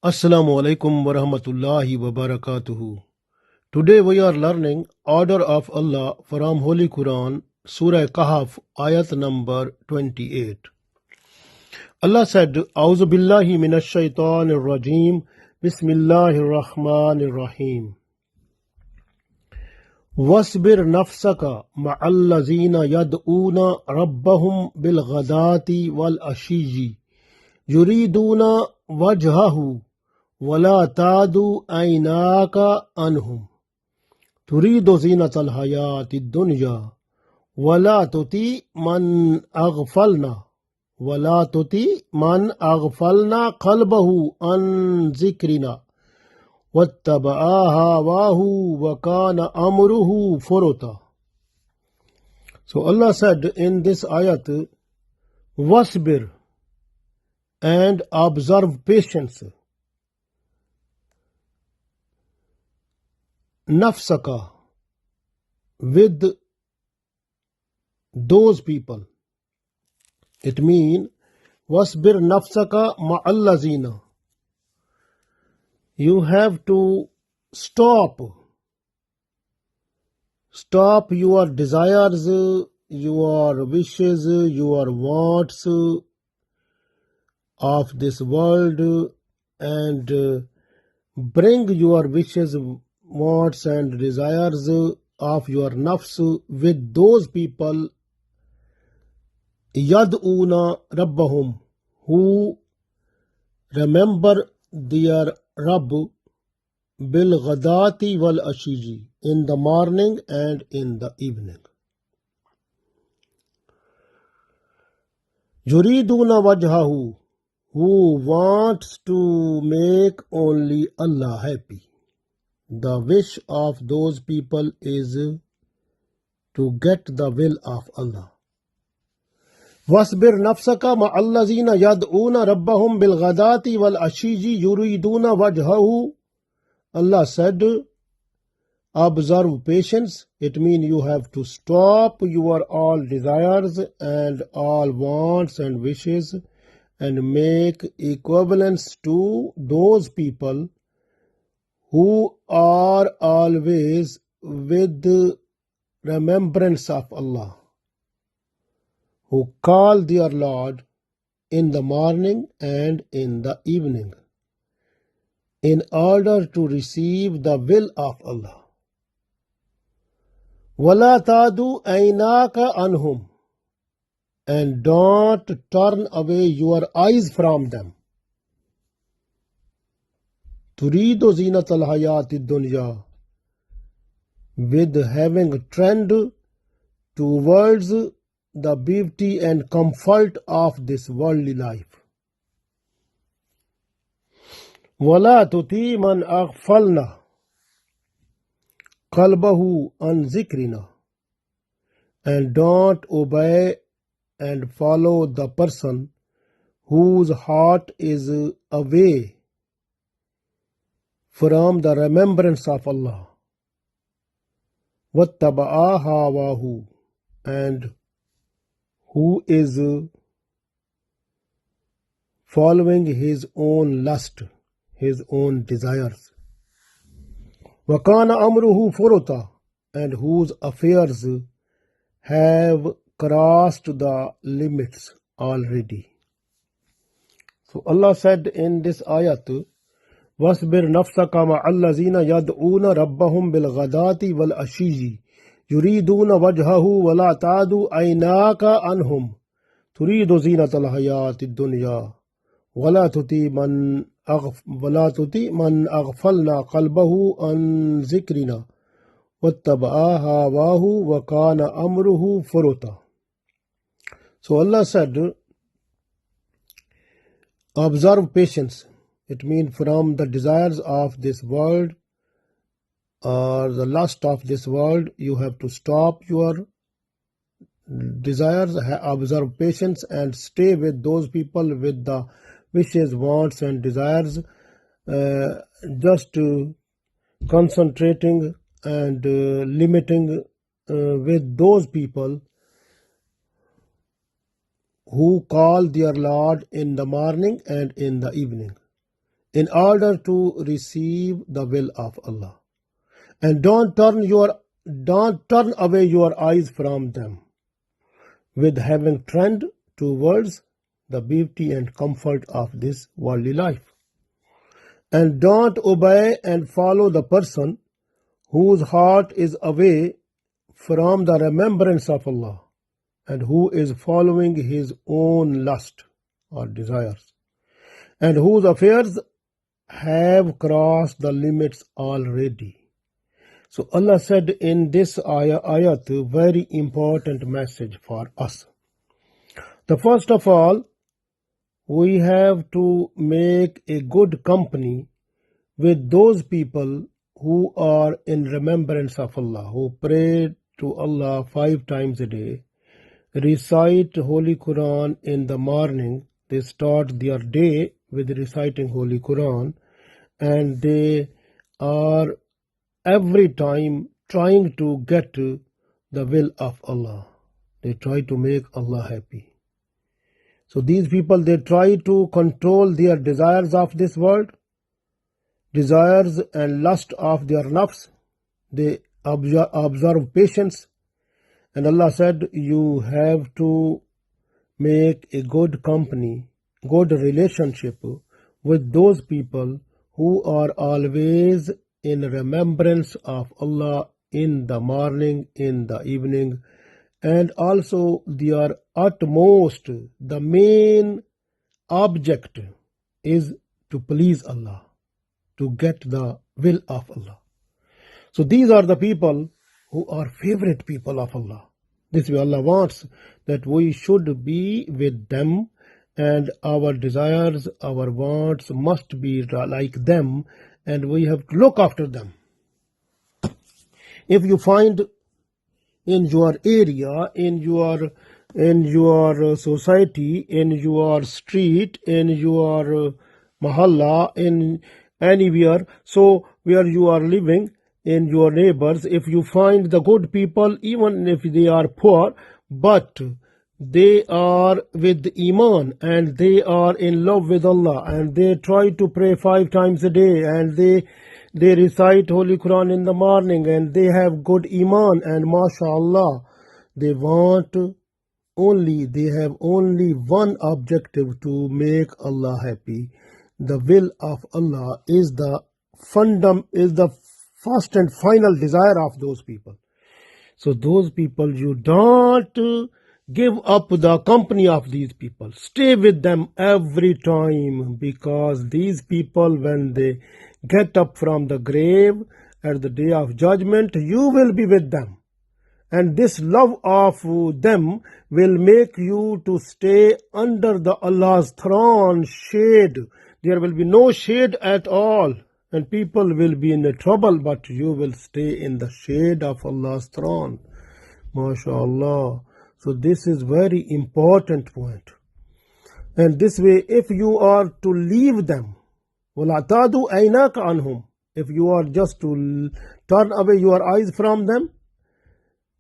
Assalamu alaikum wa rahmatullahi wa barakatuhu. Today we are learning Order of Allah from Holy Quran, Surah Kahf, ayat number 28. Allah said, A'udhu billahi minash shaitanir rajim, Bismillahir Rahmanir Rahim. واصبر نفسك مع الذين يدعون ربهم بالغداة والعشي يريدون وجهه ولا تعد عيناك عنهم تريد زينة الحياة الدنيا ولا تطع من أغفلنا قلبه عن ذكرنا واتبع هواه وكان أمره فرطا. So Allah said in this ayat, wasbir, and observe patience, nafsaka, with those people. It means wasbir nafsaka ma'allazina. You have to stop your desires, your wishes, your wants of this world, and bring your wishes, wants and desires of your nafs with those people yad'una rabbahum, who remember their Rabb bil ghadati wal ashiji, in the morning and in the evening. Yuriduna wajhahu, who wants to make only Allah happy. The wish of those people is to get the will of Allah. وَاصْبِرْ نَفْسَكَ مَعَ الَّذِينَ يَدْعُونَ رَبَّهُمْ بِالْغَدَاةِ وَالْعَشِيِّ يُرِيدُونَ وَجْهَهُ. Allah said, observe patience. It means you have to stop your all desires and all wants and wishes and make equivalence to those people who are always with remembrance of Allah, who call their Lord in the morning and in the evening in order to receive the will of Allah. وَلَا تَعْدُ عَيْنَاكَ عَنْهُمْ, and don't turn away your eyes from them. تُرِيدُ زِينَةَ الْحَيَاةِ الدُّنْيَا, with having a trend towards the beauty and comfort of this worldly life. وَلَا تُطِيعْ مَنْ أَغْفَلْنَا قَلْبَهُ عَنْ ذِكْرِنَا, and don't obey and follow the person whose heart is away from the remembrance of Allah. وَاتَّبَعَ هَوَاهُ, and who is following his own lust, his own desires. وَكَانَ أَمْرُهُ فُرُطًا, and whose affairs have crossed the limits already. So Allah said in this ayat, وَاصْبِرْ نَفْسَكَ مَعَ الَّذِينَ يَدْعُونَ رَبَّهُمْ بِالْغَدَاةِ وَالْعَشِيِّ يُرِيدُونَ وَجْهَهُ وَلَا تَعْدُ عَيْنَاكَ عَنْهُمْ تُرِيدُ زِينَةَ الْحَيَاةِ الدُّنْيَا وَلَا تُطِعْ مَنْ أَغْفَلْنَا قَلْبَهُ عَنْ ذِكْرِنَا وَاتَّبَعَ هَوَاهُ وَكَانَ أَمْرُهُ فُرُطًا. So Allah said, observe patience. It means from the desires of this world or the lust of this world, you have to stop your desires, observe patience, and stay with those people with the wishes, wants and desires, just concentrating and limiting with those people who call their Lord in the morning and in the evening in order to receive the will of Allah. And don't turn away your eyes from them, with having trend towards the beauty and comfort of this worldly life. And don't obey and follow the person whose heart is away from the remembrance of Allah, and who is following his own lust or desires, and whose affairs have crossed the limits already. So Allah said in this ayat, very important message for us. The first of all, we have to make a good company with those people who are in remembrance of Allah, who pray to Allah 5 times a day, recite Holy Quran in the morning. They start their day with reciting Holy Quran, and they are every time trying to get the will of Allah. They try to make Allah happy. So these people, they try to control their desires of this world, desires and lust of their nafs. They observe patience. And Allah said, you have to make a good company, good relationship with those people who are always in remembrance of Allah in the morning, in the evening, and also their utmost, the main object is to please Allah, to get the will of Allah. So these are the people who are favorite people of Allah. This way Allah wants that we should be with them, and our desires, our wants must be like them, and we have to look after them. If you find in your area, in your society, in your street, in your mahalla, in anywhere, so where you are living, in your neighbors, if you find the good people, even if they are poor, but they are with Iman and they are in love with Allah, and they try to pray 5 times a day, and they recite Holy Quran in the morning, and they have good Iman, and mashallah, they have only one objective: to make Allah happy. The will of Allah is the first and final desire of those people. So those people, you don't give up the company of these people. Stay with them every time, because these people, when they get up from the grave at the day of judgment, you will be with them. And this love of them will make you to stay under the Allah's throne shade. There will be no shade at all, and people will be in trouble, but you will stay in the shade of Allah's throne. MashaAllah. So this is very important point. And this way, if you are to leave them, وَلَعْتَادُ أَيْنَاكَ عَنْهُمْ, if you are just to turn away your eyes from them,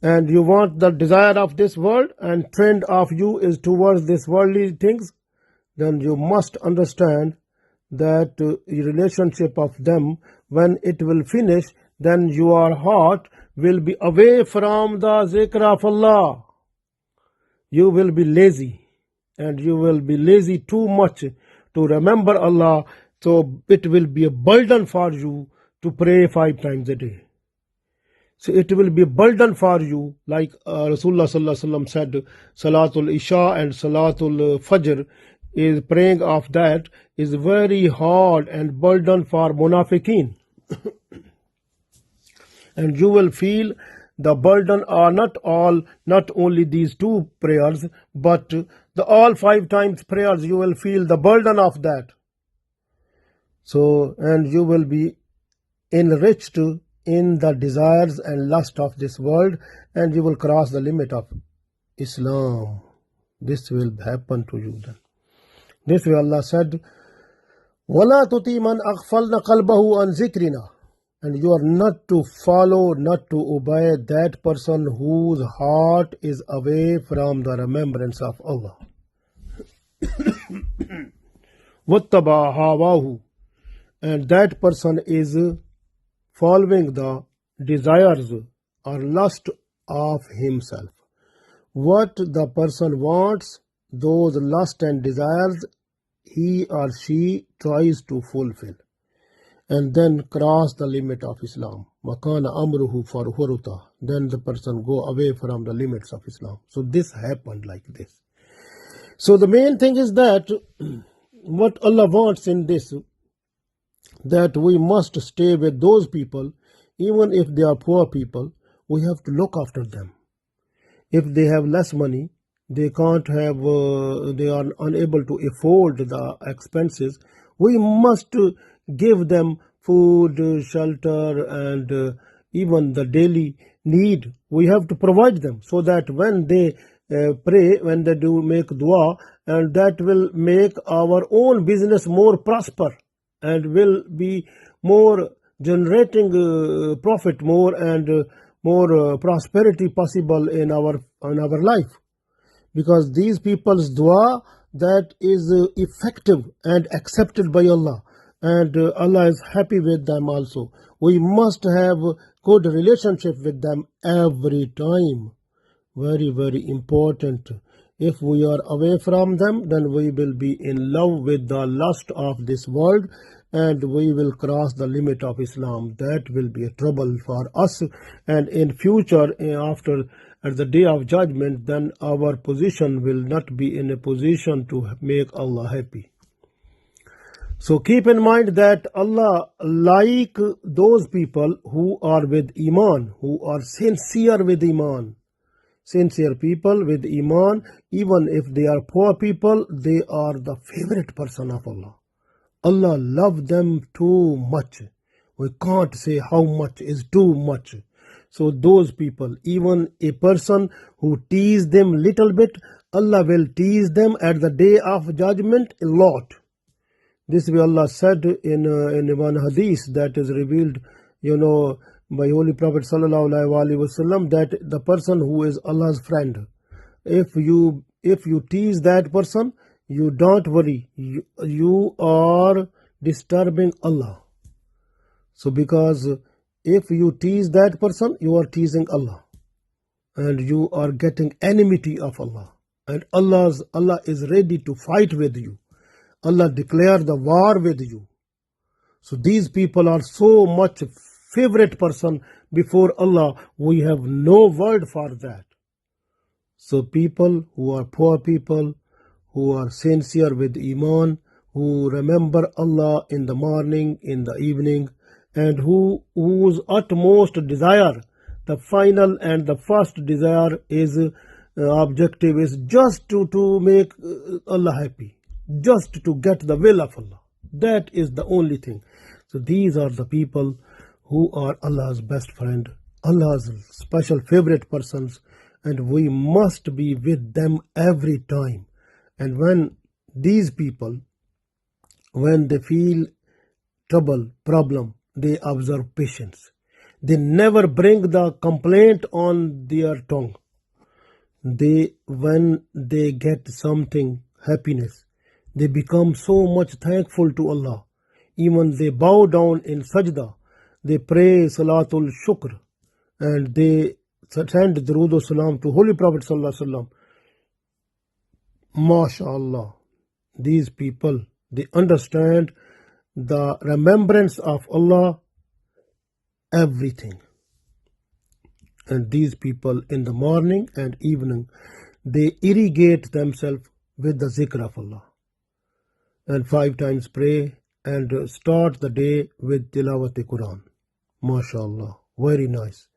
and you want the desire of this world, and trend of you is towards this worldly things, then you must understand that relationship of them, when it will finish, then your heart will be away from the zikr of Allah. You will be lazy, and you will be lazy too much to remember Allah. So it will be a burden for you to pray 5 times a day. So it will be a burden for you, like Rasulullah sallallahu alaihi wasallam said, Salatul Isha and Salatul Fajr, is praying of that is very hard and burden for munafiqeen. And you will feel the burden are not only these 2 prayers, but the all 5 times prayers, you will feel the burden of that. So, and you will be enriched in the desires and lust of this world, and you will cross the limit of Islam. This will happen to you then. This way Allah said, وَلَا تُطِي مَنْ أَغْفَلْنَا قَلْبَهُ عَنْ ذِكْرِنَا, and you are not to follow, not to obey that person whose heart is away from the remembrance of Allah. وَاتَّبَعَ هَوَاهُ, and that person is following the desires or lust of himself. What the person wants, those lust and desires, he or she tries to fulfill and then cross the limit of Islam. Wakana amruhu farhuruta. Then the person go away from the limits of Islam. So this happened like this. So the main thing is that what Allah wants in this, that we must stay with those people, even if they are poor people, we have to look after them. If they have less money, they can't have, they are unable to afford the expenses, we must give them food, shelter, and even the daily need. We have to provide them so that when they pray, when they do make dua, and that will make our own business more prosper and will be more generating profit more and more prosperity possible in our life, because these people's dua, that is effective and accepted by Allah, and Allah is happy with them also. We must have good relationship with them every time. Very, very important. If we are away from them, then we will be in love with the lust of this world, and we will cross the limit of Islam. That will be a trouble for us, and in future, after at the day of judgment, then our position will not be in a position to make Allah happy. So keep in mind that Allah like those people who are with Iman, who are sincere with Iman. Sincere people with Iman, even if they are poor people, they are the favorite person of Allah. Allah loves them too much. We can't say how much is too much. So those people, even a person who tease them little bit, Allah will tease them at the day of judgment a lot. This way Allah said in one hadith that is revealed, by Holy Prophet Sallallahu Alaihi Wasallam, that the person who is Allah's friend, if you tease that person, you don't worry, you are disturbing Allah. So because if you tease that person, you are teasing Allah, and you are getting enmity of Allah, and Allah is ready to fight with you. Allah declared the war with you. So these people are so much favorite person before Allah, we have no word for that. So people who are poor people, who are sincere with Iman, who remember Allah in the morning, in the evening, and whose utmost desire, the final and the first desire is objective is just to make Allah happy, just to get the will of Allah. That is the only thing. So these are the people who are Allah's best friend, Allah's special favorite persons, and we must be with them every time. And when these people, when they feel trouble, problem, they observe patience. They never bring the complaint on their tongue. When they get something, happiness, they become so much thankful to Allah. Even they bow down in sajda, they pray Salatul Shukr, and they send Durood Salam to Holy Prophet Sallallahu Alaihi Wasallam. MashaAllah, these people, they understand the remembrance of Allah, everything. And these people in the morning and evening, they irrigate themselves with the zikr of Allah. And 5 times pray and start the day with Tilawat-e-Quran. MashaAllah, very nice.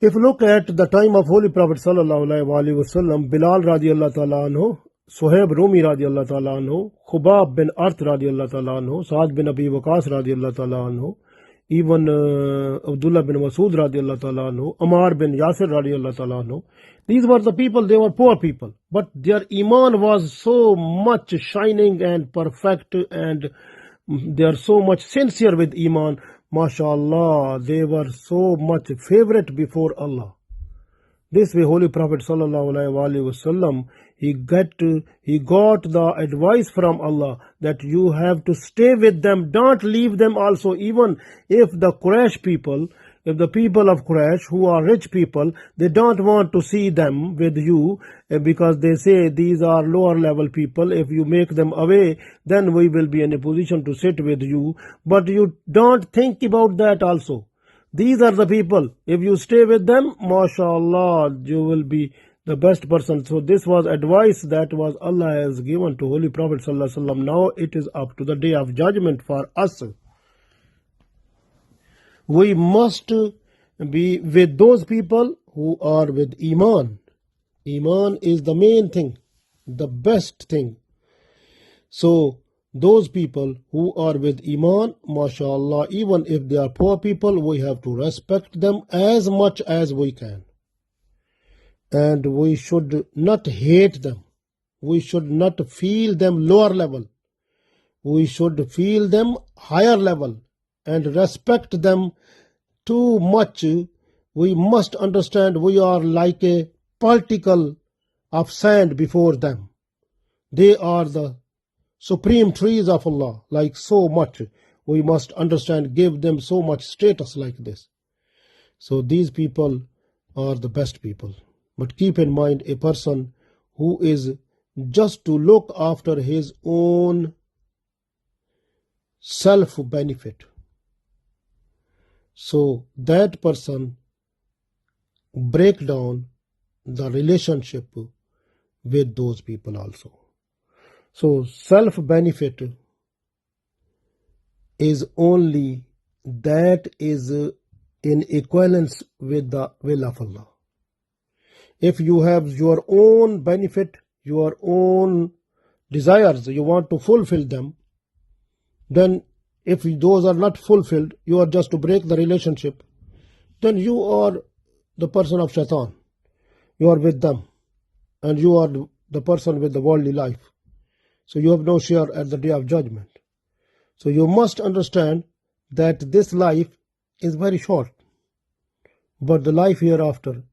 If you look at the time of Holy Prophet Sallallahu Alaihi Wasallam, Bilal radiallahu ta'ala anhu, Sahib Rumi radiallahu ta'ala anhu, Khubab bin Arth radiallahu ta'ala anhu, Saad bin Abi Waqas radiallahu ta'ala anhu, even Abdullah bin Masood radiallahu ta'ala anhu, Ammar bin Yasir radiallahu ta'ala anhu. These were the people, they were poor people, but their Iman was so much shining and perfect, and they are so much sincere with Iman. MashaAllah, they were so much favorite before Allah. This way, Holy Prophet Sallallahu Alaihi Wasallam, he got the advice from Allah that you have to stay with them, don't leave them also. Even if the Quraysh people, if the people of Quraysh who are rich people, they don't want to see them with you because they say these are lower level people. If you make them away, then we will be in a position to sit with you. But you don't think about that also. These are the people. If you stay with them, mashallah, you will be the best person. So this was advice that was Allah has given to Holy Prophet sallallahu alaihi wasallam. Now it is up to the day of judgment for us. We must be with those people who are with Iman. Iman is the main thing, the best thing. So those people who are with Iman, mashallah, even if they are poor people, we have to respect them as much as we can. And we should not hate them. We should not feel them lower level. We should feel them higher level and respect them too much. We must understand we are like a particle of sand before them. They are the supreme trees of Allah, like so much. We must understand, give them so much status like this. So these people are the best people. But keep in mind, a person who is just to look after his own self-benefit, so that person break down the relationship with those people also. So self-benefit is only that is in equivalence with the will of Allah. If you have your own benefit, your own desires, you want to fulfill them, then if those are not fulfilled, you are just to break the relationship, then you are the person of shaitan. You are with them, and you are the person with the worldly life. So you have no share at the day of judgment. So you must understand that this life is very short, but the life hereafter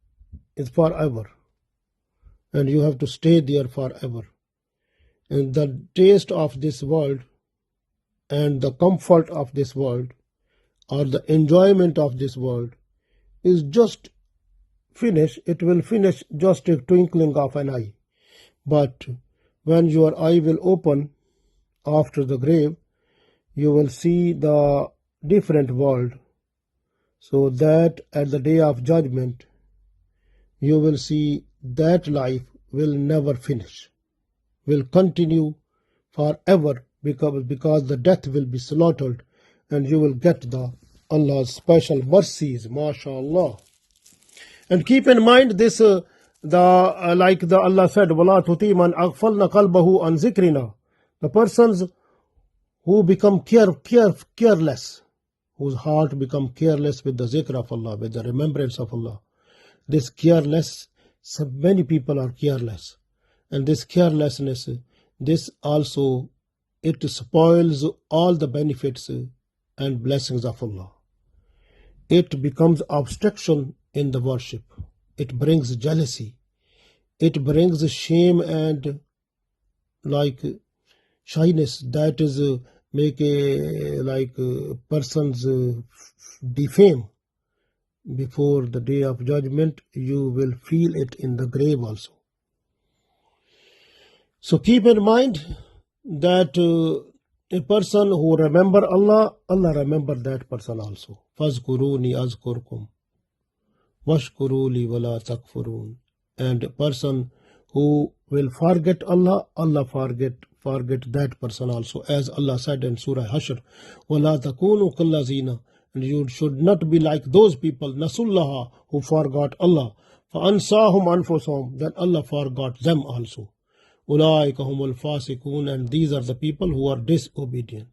is forever, and you have to stay there forever. And the taste of this world and the comfort of this world or the enjoyment of this world is just finish. It will finish just a twinkling of an eye. But when your eye will open after the grave, you will see the different world, so that at the day of judgment you will see that life will never finish, will continue forever, because the death will be slaughtered and you will get the Allah's special mercies, mashallah. And keep in mind this, like the Allah said, وَلَا تُطِيعْ مَنْ أَغْفَلْنَا قَلْبَهُ عَنْ ذِكْرِنَا. The persons who become careless, whose heart become careless with the zikr of Allah, with the remembrance of Allah. This careless, so many people are careless. And this carelessness, this also, it spoils all the benefits and blessings of Allah. It becomes obstruction in the worship. It brings jealousy. It brings shame and like shyness. That is make a like persons defame. Before the day of judgment, you will feel it in the grave also. So keep in mind that a person who remember Allah, Allah remember that person also. فَاذْكُرُونِي أَذْكُرْكُمْ وَاشْكُرُوا لِي وَلَا تَكْفُرُونَ. And a person who will forget Allah, Allah forget that person also. As Allah said in Surah Hashr, وَلَا تَكُونُوا كَالَّذِينَ. And you should not be like those people, Nasullaha, who forgot Allah. فَأَنْسَاهُمْ أَنفُسَهُمْ. Then Allah forgot them also. أُولَٰئِكَ هُمُ الْفَاسِقُونَ. And these are the people who are disobedient.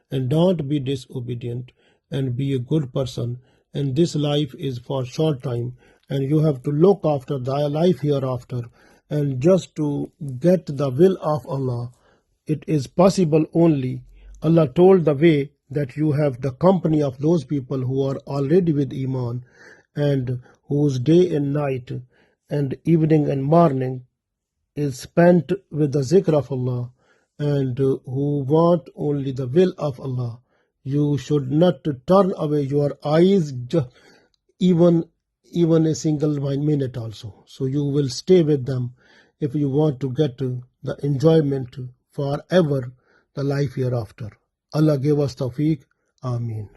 And don't be disobedient and be a good person. And this life is for short time, and you have to look after thy life hereafter. And just to get the will of Allah, it is possible only. Allah told the way that you have the company of those people who are already with Iman, and whose day and night and evening and morning is spent with the zikr of Allah and who want only the will of Allah. You should not turn away your eyes even a single minute also. So you will stay with them if you want to get the enjoyment forever, the life hereafter. Allah give us tawfiq. Ameen.